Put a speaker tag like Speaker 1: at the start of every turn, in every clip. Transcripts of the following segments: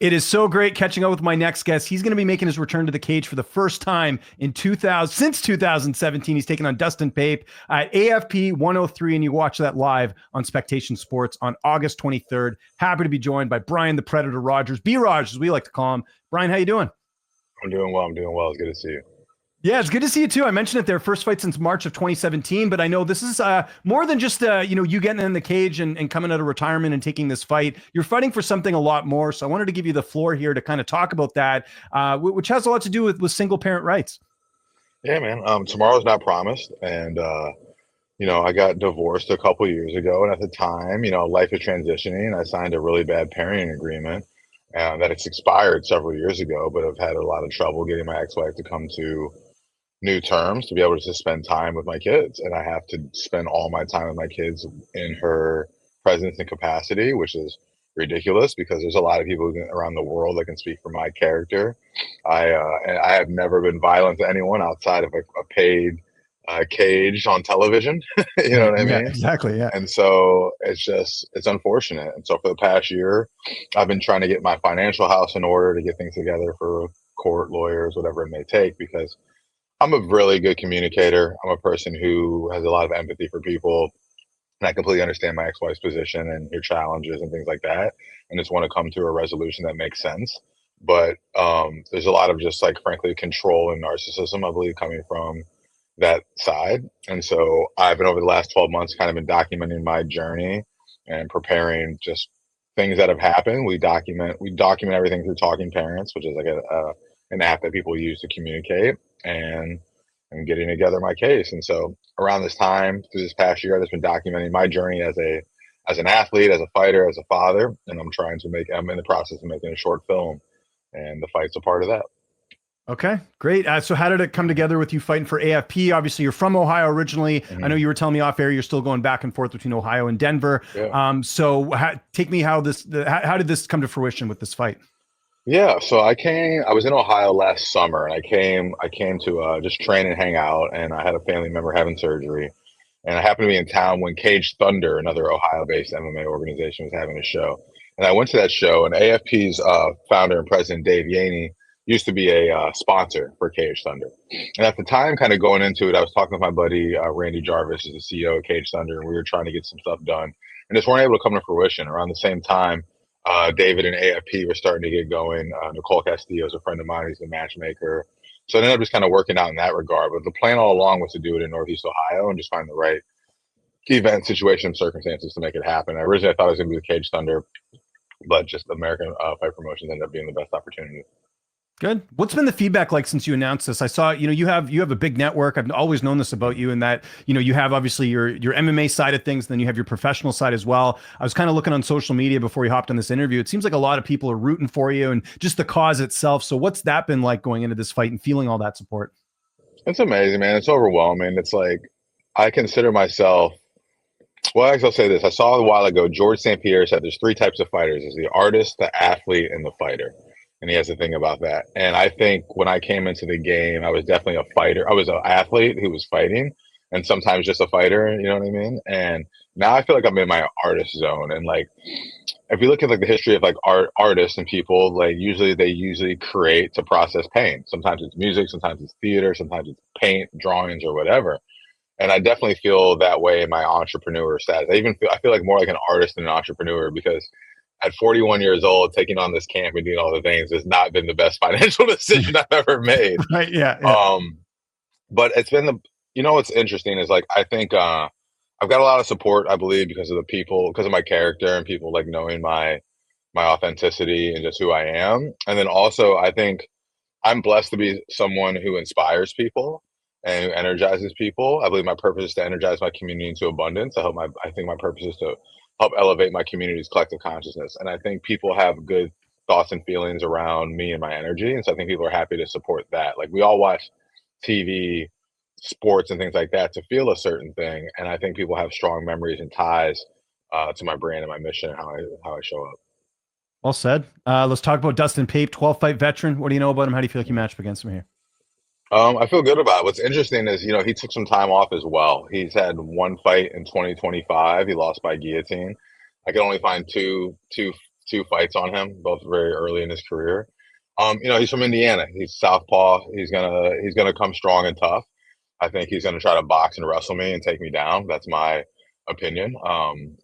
Speaker 1: It is so great catching up with my next guest. He's going to be making his return to the cage for the first time in 2000 since 2017. He's taking on Dustin Pape at AFP 103, and you watch that live on Spectation Sports on August 23rd. Happy to be joined by Brian the Predator Rogers, B-Raj, as we like to call him. Brian, how you doing?
Speaker 2: I'm doing well. I'm doing well. It's good to see you.
Speaker 1: Yeah, it's good to see you too. I mentioned it, their first fight since March of 2017, but I know this is more than just you getting in the cage and coming out of retirement and taking this fight. You're fighting for something a lot more. So I wanted to give you the floor here to kind of talk about that, which has a lot to do with single parent rights.
Speaker 2: Yeah, man. Tomorrow's not promised, and I got divorced a couple years ago, and at the time, life is transitioning. I signed a really bad parenting agreement that it's expired several years ago, but I've had a lot of trouble getting my ex-wife to come to new terms to be able to spend time with my kids, and I have to spend all my time with my kids in her presence and capacity, which is ridiculous because there's a lot of people around the world that can speak for my character. And I have never been violent to anyone outside of a paid cage on television. You know what I mean?
Speaker 1: Exactly. Yeah.
Speaker 2: And so it's unfortunate. And so for the past year, I've been trying to get my financial house in order to get things together for court, lawyers, whatever it may take, because I'm a really good communicator. I'm a person who has a lot of empathy for people, and I completely understand my ex-wife's position and her challenges and things like that, and just want to come to a resolution that makes sense. But there's a lot of just frankly, control and narcissism, I believe, coming from that side. And so I've been over the last 12 months kind of been documenting my journey and preparing just things that have happened. We document everything through Talking Parents, which is an app that people use to communicate, and getting together my case. And so around this time, through this past year, I've just been documenting my journey as an athlete, as a fighter, as a father, and I'm in the process of making a short film, and the fight's a part of that.
Speaker 1: Okay, great. So how did it come together with you fighting for AFP? Obviously, you're from Ohio originally. Mm-hmm. I know you were telling me off air you're still going back and forth between Ohio and Denver. Yeah. Take me how did this come to fruition with this fight?
Speaker 2: Yeah, so I was in Ohio last summer, and I came to just train and hang out, and I had a family member having surgery, and I happened to be in town when Cage Thunder, another Ohio-based MMA organization, was having a show. And I went to that show, and AFP's founder and president, Dave Yaney, used to be a sponsor for Cage Thunder. And at the time, kind of going into it, I was talking with my buddy, Randy Jarvis, who's the CEO of Cage Thunder, and we were trying to get some stuff done, and just weren't able to come to fruition. Around the same time, David and AFP were starting to get going. Nicole Castillo is a friend of mine. He's the matchmaker. So I ended up just kind of working out in that regard. But the plan all along was to do it in Northeast Ohio and just find the right event, situation, and circumstances to make it happen. Originally, I thought it was going to be the Cage Thunder, but just American Fight Promotions ended up being the best opportunity.
Speaker 1: Good. What's been the feedback like since you announced this? I saw, you have a big network. I've always known this about you, and that, you have obviously your MMA side of things, then you have your professional side as well. I was kind of looking on social media before you hopped on this interview. It seems like a lot of people are rooting for you and just the cause itself. So what's that been like going into this fight and feeling all that support?
Speaker 2: It's amazing, man. It's overwhelming. It's like, I consider myself, well, I'll say this. I saw a while ago, George St. Pierre said there's three types of fighters. There's the artist, the athlete, and the fighter. And he has a thing about that. And I think when I came into the game, I was definitely a fighter. I was an athlete who was fighting, and sometimes just a fighter, you know what I mean? And now I feel like I'm in my artist zone. And if you look at the history of artists and people, they usually create to process pain. Sometimes it's music, sometimes it's theater, sometimes it's paint, drawings, or whatever. And I definitely feel that way in my entrepreneur status. I feel like more like an artist than an entrepreneur, because at 41 years old, taking on this camp and doing all the things has not been the best financial decision I've ever made.
Speaker 1: Right. Yeah.
Speaker 2: But it's been what's interesting is I think I've got a lot of support, I believe, because of the people, because of my character and people knowing my authenticity and just who I am. And then also I think I'm blessed to be someone who inspires people and who energizes people. I believe my purpose is to energize my community into abundance. I think my purpose is to help elevate my community's collective consciousness. And I think people have good thoughts and feelings around me and my energy. And so I think people are happy to support that. We all watch TV, sports, and things like that to feel a certain thing. And I think people have strong memories and ties to my brand and my mission and how I show up.
Speaker 1: Well said. Let's talk about Dustin Pape, 12-fight veteran. What do you know about him? How do you feel like you matched up against him here?
Speaker 2: I feel good about it. What's interesting is, he took some time off as well. He's had one fight in 2025. He lost by guillotine. I could only find two two fights on him, both very early in his career. He's from Indiana. He's southpaw. He's gonna come strong and tough. I think he's gonna try to box and wrestle me and take me down. That's my opinion.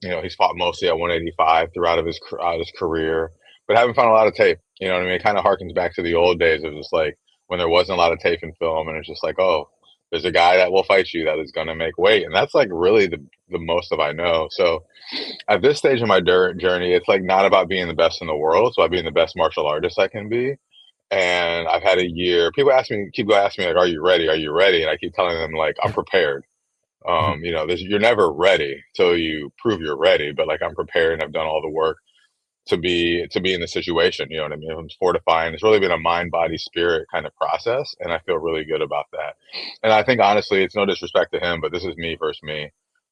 Speaker 2: He's fought mostly at 185 throughout his career, but haven't found a lot of tape. You know what I mean? It kind of harkens back to the old days of just like when there wasn't a lot of tape and film, and it's just like, oh, there's a guy that will fight you that is going to make weight, and that's like really the most of I know. So at this stage of my journey, it's like not about being the best in the world. It's about being the best martial artist I can be. And I've had a year. People keep asking me like, "Are you ready? Are you ready?" And I keep telling them like, "I'm prepared." You're never ready till you prove you're ready. But like I'm prepared and I've done all the work to be in the situation. You know what I mean? I'm fortifying. It's really been a mind, body, spirit kind of process, and I feel really good about that. And I think honestly, it's no disrespect to him, but this is me versus me.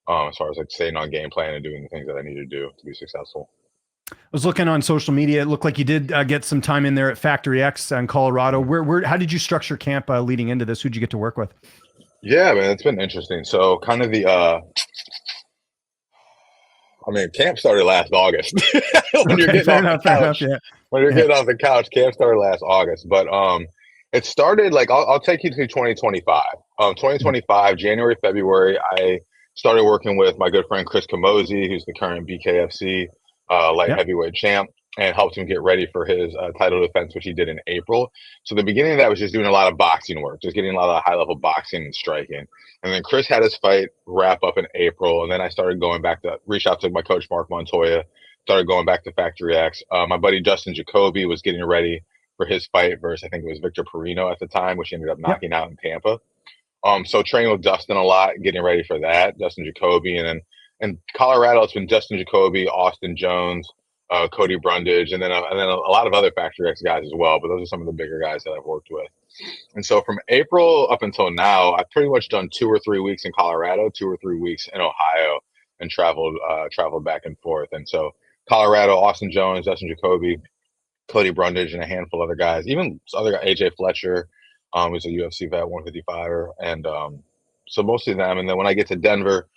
Speaker 2: As far as like staying on game plan and doing the things that I need to do to be successful.
Speaker 1: I was looking on social media. It looked like you did get some time in there at Factory X in Colorado. How did you structure camp leading into this? Who'd you get to work with?
Speaker 2: Yeah, man, it's been interesting. So kind of camp started last August. When you're getting off the couch, when you're getting off the couch, camp started last August. But it started like I'll take you to 2025. 2025, January, February, I started working with my good friend Chris Camozzi, who's the current BKFC light heavyweight champ, and helped him get ready for his title defense, which he did in April. So the beginning of that was just doing a lot of boxing work, just getting a lot of high level boxing and striking. And then Chris had his fight wrap up in April, and then I started going back to reach out to my coach Mark Montoya, started going back to Factory X. My buddy Justin Jacoby was getting ready for his fight versus I think it was Victor Perino at the time, which he ended up knocking out in Tampa. So training with Dustin a lot, getting ready for that, Dustin Jacoby, and then in Colorado it's been Justin Jacoby, Austin Jones, Cody Brundage, and then a lot of other Factory X guys as well. But those are some of the bigger guys that I've worked with. And so from April up until now, I've pretty much done 2 or 3 weeks in Colorado, 2 or 3 weeks in Ohio, and traveled back and forth. And so Colorado, Austin Jones, Dustin Jacoby, Cody Brundage, and a handful of other guys, even other guy, AJ Fletcher, who's a UFC vet, 155er, and so mostly them. And then when I get to Denver,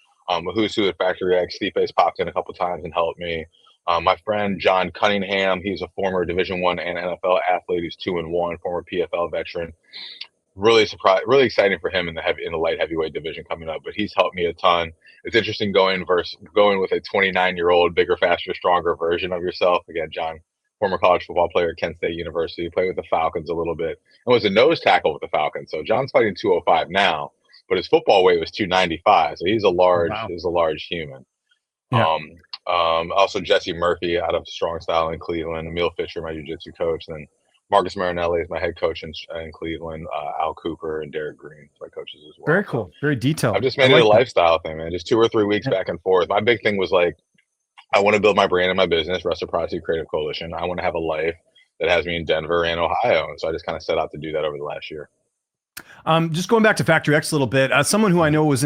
Speaker 2: who's who at Factory X, Stipe's popped in a couple times and helped me. My friend John Cunningham, he's a former Division I and NFL athlete. He's 2-1, former PFL veteran. Really exciting for him in the light heavyweight division coming up. But he's helped me a ton. It's interesting going with a 29-year-old, bigger, faster, stronger version of yourself. Again, John, former college football player at Kent State University, played with the Falcons a little bit, and was a nose tackle with the Falcons. So John's fighting 205 now, but his football weight was 295. So he's a large human. Yeah. Also Jesse Murphy out of Strong Style in Cleveland, Emil Fisher, my jiu-jitsu coach, and then Marcus Marinelli is my head coach in Cleveland, Al Cooper and Derek Green, my coaches as well.
Speaker 1: Very cool. Very detailed.
Speaker 2: I've just made it a lifestyle thing, man. Just 2 or 3 weeks back and forth. My big thing was like, I want to build my brand and my business, Reciprocity Creative Coalition. I want to have a life that has me in Denver and Ohio. And so I just kind of set out to do that over the last year.
Speaker 1: Just going back to Factory X a little bit, someone who I know is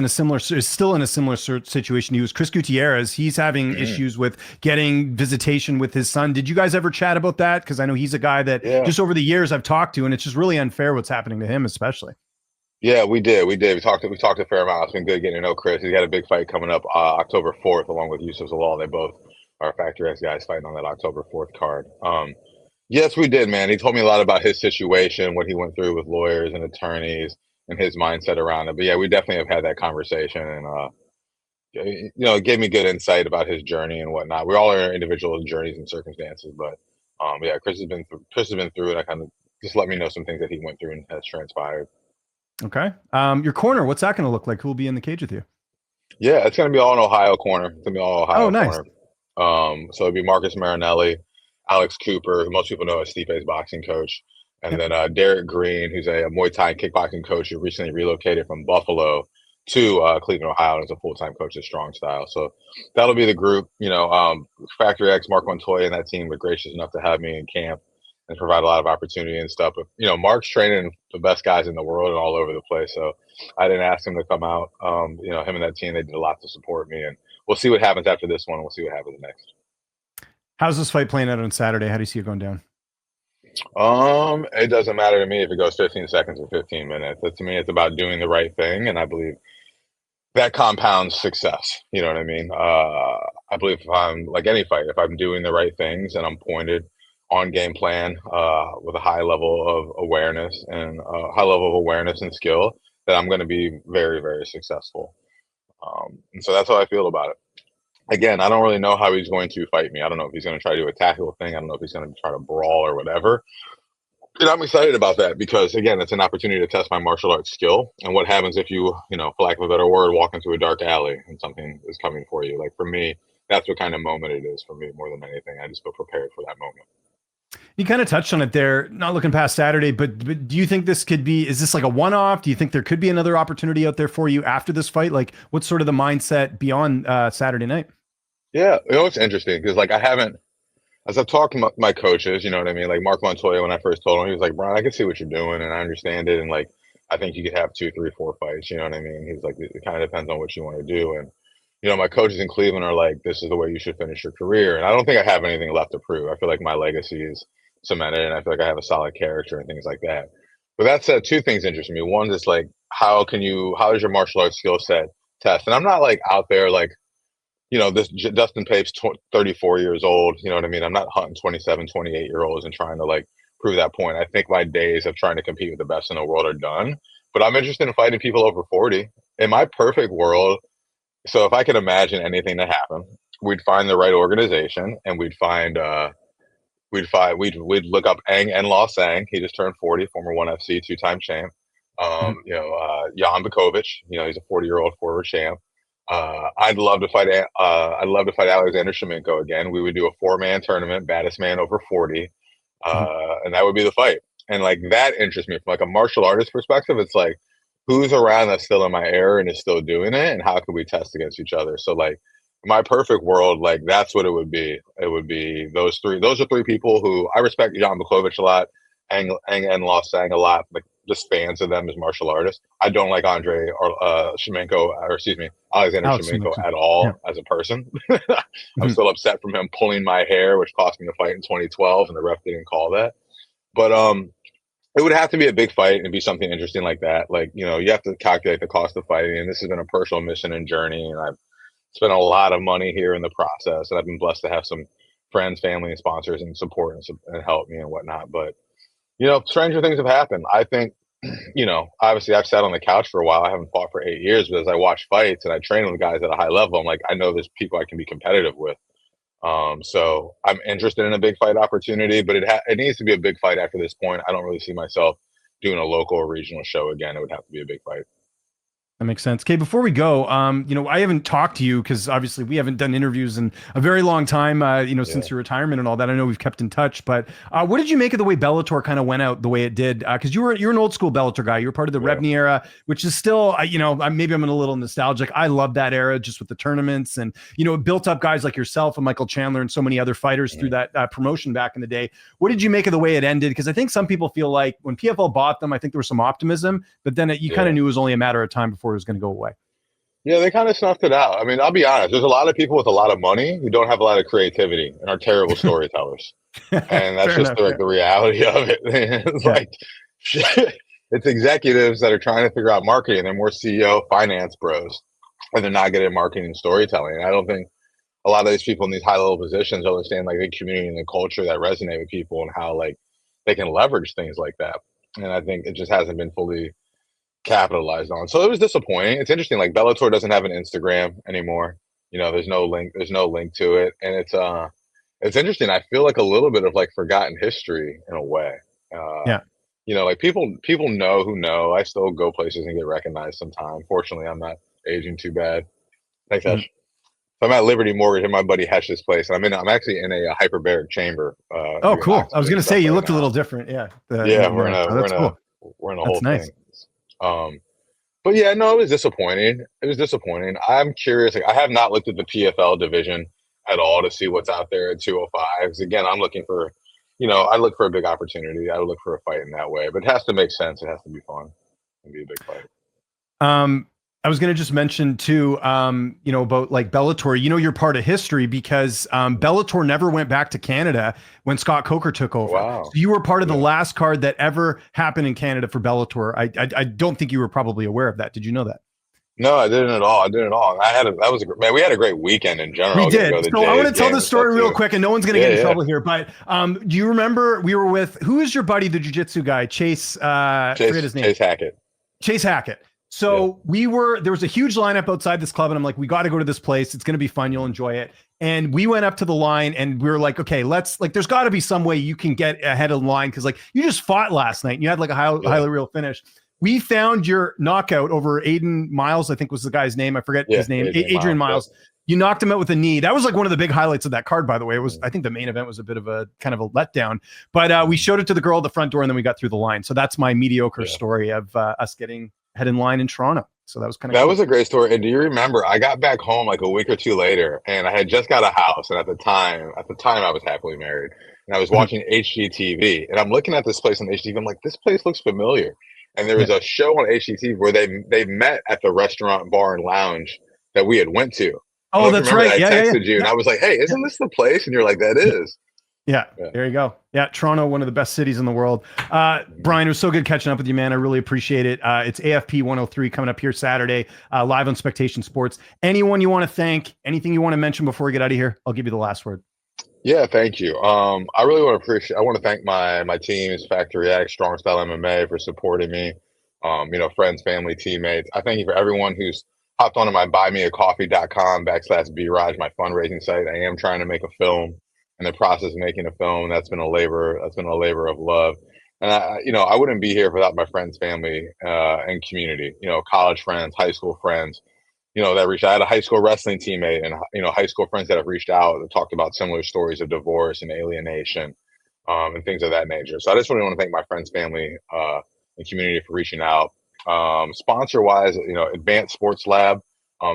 Speaker 1: still in a similar situation. He was Chris Gutierrez. He's having issues with getting visitation with his son. Did you guys ever chat about that? Because I know he's a guy that just over the years I've talked to, and it's just really unfair what's happening to him, especially.
Speaker 2: Yeah, we did. We talked a fair amount. It's been good getting to know Chris. He's got a big fight coming up October 4th, along with Yusuf Zalal. They both are Factory X guys fighting on that October 4th card. Yes, we did, man. He told me a lot about his situation, what he went through with lawyers and attorneys, and his mindset around it. But yeah, we definitely have had that conversation, and it gave me good insight about his journey and whatnot. We all are in our individual journeys and circumstances, but yeah, Chris has been through it. I kind of just let me know some things that he went through and has transpired.
Speaker 1: Okay. Your corner, what's that going to look like? Who will be in the cage with you?
Speaker 2: Yeah, it's going to be all an Ohio corner. It's going to be all Ohio
Speaker 1: corner.
Speaker 2: Nice. So it'll be Marcus Marinelli, Alex Cooper, who most people know as Stipe's boxing coach, and then Derek Green, who's a Muay Thai kickboxing coach who recently relocated from Buffalo to Cleveland, Ohio, and is a full-time coach at Strong Style. So that'll be the group. Factory X, Mark Montoya, and that team were gracious enough to have me in camp and provide a lot of opportunity and stuff. But Mark's training the best guys in the world and all over the place. So I didn't ask him to come out. Him and that team, they did a lot to support me, and we'll see what happens after this one. And we'll see what happens next.
Speaker 1: How's this fight playing out on Saturday? How do you see it going down?
Speaker 2: It doesn't matter to me if it goes 15 seconds or 15 minutes. To me, it's about doing the right thing, and I believe that compounds success. You know what I mean? I believe if I'm like any fight, if I'm doing the right things and I'm pointed on game plan with a high level of awareness and skill, then I'm going to be very, very successful. And so that's how I feel about it. Again, I don't really know how he's going to fight me. I don't know if he's going to try to do a tactical thing. I don't know if he's going to try to brawl or whatever. I'm excited about that because, again, it's an opportunity to test my martial arts skill. And what happens if you, for lack of a better word, walk into a dark alley and something is coming for you? Like for me, that's what kind of moment it is for me more than anything. I just feel prepared for that moment.
Speaker 1: You kind of touched on it there, not looking past Saturday, but do you think this could be, is this like a one-off? Do you think there could be another opportunity out there for you after this fight? Like what's sort of the mindset beyond Saturday night?
Speaker 2: Yeah, it's interesting because like I haven't, as I've talked to my coaches, you know what I mean? Like Mark Montoya, when I first told him, he was like, Brian, I can see what you're doing and I understand it. And like, I think you could have 2, 3, 4 fights, you know what I mean? He's like, it kind of depends on what you want to do. And, my coaches in Cleveland are like, this is the way you should finish your career. And I don't think I have anything left to prove. I feel like my legacy is cemented and I feel like I have a solid character and things like that. But that said, 2 things interest me. One is like, how is your martial arts skill set test? And I'm not like out there like, this Dustin Pape's 34 years old. You know what I mean? I'm not hunting 27, 28-year-olds and trying to like prove that point. I think my days of trying to compete with the best in the world are done. But I'm interested in fighting people over 40. In my perfect world, so if I could imagine anything to happen, we'd find the right organization and we'd look up Ang and Law Sang. He just turned 40, former 1FC 2-time champ. Jan Bakovic, he's a 40-year-old forward champ. I'd love to fight Alexander Shemenko again. We would do a 4-man tournament, baddest man over 40, and that would be the fight. And like that interests me from like a martial artist perspective. It's like who's around that's still in my era and is still doing it, and how can we test against each other? So like my perfect world, like that's what it would be. It would be those 3. Those are 3 people who I respect. Jan Bakovic a lot, Ang and Law Sang a lot. Like just fans of them as martial artists. I don't like Alexander Shemenko at all as a person. I'm still upset from him pulling my hair, which cost me the fight in 2012, and the ref didn't call that. But it would have to be a big fight and be something interesting like that. Like, you have to calculate the cost of fighting, and this has been a personal mission and journey, and I've spent a lot of money here in the process, and I've been blessed to have some friends, family, and sponsors and support and help me and whatnot. But stranger things have happened. I think, obviously I've sat on the couch for a while. I haven't fought for 8 years, but as I watch fights and I train with guys at a high level, I'm like, I know there's people I can be competitive with. So I'm interested in a big fight opportunity, but it needs to be a big fight after this point. I don't really see myself doing a local or regional show again. It would have to be a big fight.
Speaker 1: That makes sense. Okay, before we go, I haven't talked to you because obviously we haven't done interviews in a very long time, since your retirement and all that. I know we've kept in touch, but what did you make of the way Bellator kind of went out the way it did? Because you're an old school Bellator guy. You were part of the Rebney era, which is still, maybe I'm a little nostalgic. I love that era just with the tournaments and, it built up guys like yourself and Michael Chandler and so many other fighters through that promotion back in the day. What did you make of the way it ended? Because I think some people feel like when PFL bought them, I think there was some optimism, but then you kind of knew it was only a matter of time before it was going to go away.
Speaker 2: Yeah, they kind of snuffed it out. I mean, I'll be honest. There's a lot of people with a lot of money who don't have a lot of creativity and are terrible storytellers. And that's just the reality of it. It's like, it's executives that are trying to figure out marketing. They're more CEO, finance bros, and they're not good at marketing and storytelling. And I don't think a lot of these people in these high level positions understand like the community and the culture that resonate with people and how like they can leverage things like that. And I think it just hasn't been fully capitalized on. So it was disappointing. It's interesting. Like Bellator doesn't have an Instagram anymore. There's no link to it. And it's interesting. I feel like a little bit of like forgotten history in a way. Like people know who know. I still go places and get recognized sometimes. Fortunately, I'm not aging too bad. Thanks, Hesh. So I'm at Liberty Mortgage in my buddy Hesh's place. And I'm actually in a hyperbaric chamber.
Speaker 1: Oh, cool. I was going to say you looked a little different. Yeah.
Speaker 2: We're in a whole thing. But yeah, no, it was disappointing. I'm curious. Like, I have not looked at the PFL division at all to see what's out there at 205. Again, I'm looking for, I look for a big opportunity. I would look for a fight in that way, but it has to make sense. It has to be fun and be a big fight.
Speaker 1: I was going to just mention too, about like Bellator, you're part of history because Bellator never went back to Canada when Scott Coker took over.
Speaker 2: Wow.
Speaker 1: So you were part of the last card that ever happened in Canada for Bellator. I don't think you were probably aware of that. Did you know that?
Speaker 2: No, I didn't at all. I didn't at all. That was man. We had a great weekend in
Speaker 1: We
Speaker 2: general. Getting to go
Speaker 1: did.
Speaker 2: to the
Speaker 1: So I want
Speaker 2: Jays
Speaker 1: to tell
Speaker 2: game
Speaker 1: this
Speaker 2: and stuff
Speaker 1: story real
Speaker 2: too.
Speaker 1: quick, and no one's going to
Speaker 2: Yeah,
Speaker 1: get in
Speaker 2: yeah.
Speaker 1: trouble here. But do you remember we were with, who is your buddy, the jujitsu guy, Chase? Forget his name.
Speaker 2: Chase Hackett.
Speaker 1: Chase Hackett.
Speaker 2: Yeah.
Speaker 1: So there was a huge lineup outside this club, and I'm like, we got to go to this place. It's going to be fun. You'll enjoy it. And we went up to the line, and we were like, okay, there's got to be some way you can get ahead of the line, because like you just fought last night and you had like a highly real finish. We found your knockout over Aiden Miles, I think was the guy's name. I forget his name. Adrian Miles. Yeah. You knocked him out with a knee. That was like one of the big highlights of that card, by the way. It was, I think the main event was a bit of a kind of a letdown, but we showed it to the girl at the front door, and then we got through the line. So that's my mediocre story of us getting head in line in Toronto. So that was kind of
Speaker 2: was a great story. And do you remember? I got back home like a week or two later, and I had just got a house. And at the time, I was happily married, and I was watching HGTV, and I'm looking at this place on HGTV. I'm like, this place looks familiar. And there was a show on HGTV where they met at the restaurant, bar, and lounge that we had went to.
Speaker 1: Oh, that's right.
Speaker 2: I texted you, and I was like, "Hey, isn't this the place?" And you're like, "That is."
Speaker 1: Yeah, there you go. Yeah, Toronto, one of the best cities in the world. Brian, it was so good catching up with you, man. I really appreciate it. It's AFP 103 coming up here Saturday, live on Spectation Sports. Anyone you want to thank, anything you want to mention before we get out of here? I'll give you the last word.
Speaker 2: Yeah, thank you. I really want to thank my teams, Factory X, Strong Style MMA, for supporting me. Friends, family, teammates. I thank you for everyone who's hopped onto my buymeacoffee.com/braj, my fundraising site. I am trying to make a film. In the process of making a film, that's been a labor of love. And I wouldn't be here without my friends, family, and community. College friends, high school friends, that reached out. I had a high school wrestling teammate and, high school friends that have reached out and talked about similar stories of divorce and alienation, and things of that nature. So I just really want to thank my friends, family, and community for reaching out. Sponsor wise, Advanced Sports Lab,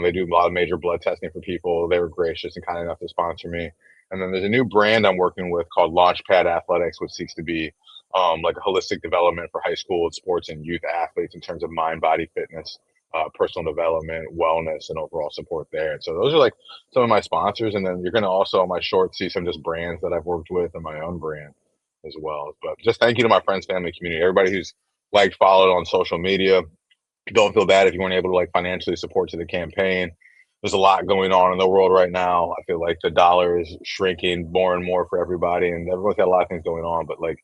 Speaker 2: they do a lot of major blood testing for people. They were gracious and kind enough to sponsor me. And then there's a new brand I'm working with called Launchpad Athletics, which seeks to be like a holistic development for high school sports and youth athletes in terms of mind, body, fitness, personal development, wellness, and overall support there. And so those are like some of my sponsors. And then you're going to also on my short see some just brands that I've worked with and my own brand as well. But just thank you to my friends, family, community, everybody who's liked, followed on social media. Don't feel bad if you weren't able to like financially support to the campaign. There's a lot going on in the world right now. I feel like the dollar is shrinking more and more for everybody, and everyone's got a lot of things going on. But like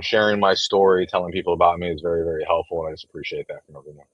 Speaker 2: sharing my story, telling people about me is very, very helpful, and I just appreciate that from everyone.